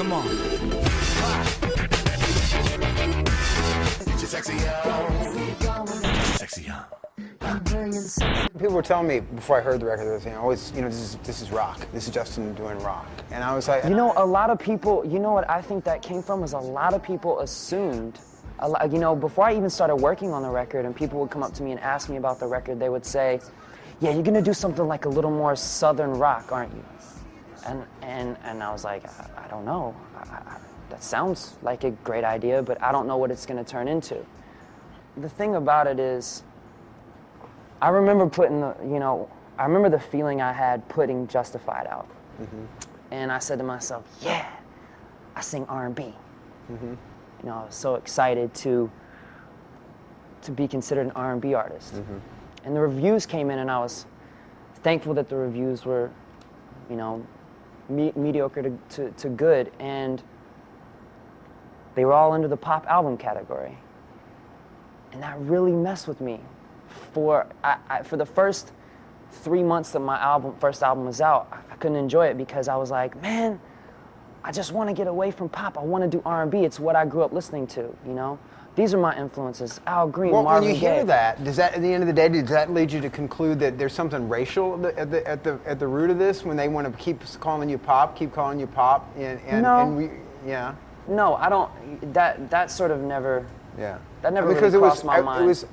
Come on. Get your sexy on. Sexy on. People were telling me before I heard the record, they were saying, "Always, this is rock. This is Justin doing rock." And I was like, you know, a lot of people. You know what I think that came from is a lot of people assumed. Before I even started working on the record, and people would come up to me and ask me about the record, they would say, "Yeah, you're gonna do something like a little more southern rock, aren't you?" And I was like, I don't know. That sounds like a great idea, but I don't know what it's gonna turn into. The thing about it is, I remember I remember the feeling I had putting Justified out. Mm-hmm. And I said to myself, yeah, I sing R&B. Mm-hmm. I was so excited to be considered an R&B artist. Mm-hmm. And the reviews came in, and I was thankful that the reviews were, mediocre to good, and they were all under the pop album category. And that really messed with me. For the first 3 months that my first album was out, I couldn't enjoy it because I was like, man, I just want to get away from pop. I want to do R&B. It's what I grew up listening to, These are my influences. Al Green, well, Marvin Gaye. When you hear that, does that, at the end of the day, does that lead you to conclude that there's something racial at the root of this, when they want to keep calling you pop, No, I don't. That sort of never. Yeah. That never really crossed my mind.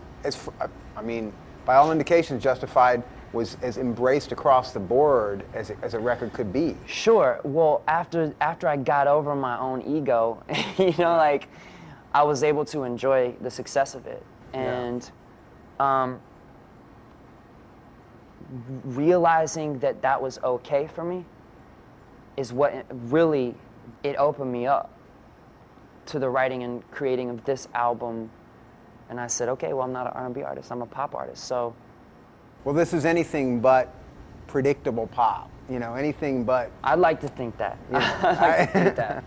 By all indications, Justified was as embraced across the board as a record could be. Sure. Well, after I got over my own ego, I was able to enjoy the success of it, and realizing that was okay for me is what really opened me up to the writing and creating of this album. And I said, okay, well, I'm not an R&B artist, I'm a pop artist, so. Well, this is anything but predictable pop, anything but. I'd like to think that. Yeah. I'd like to think that.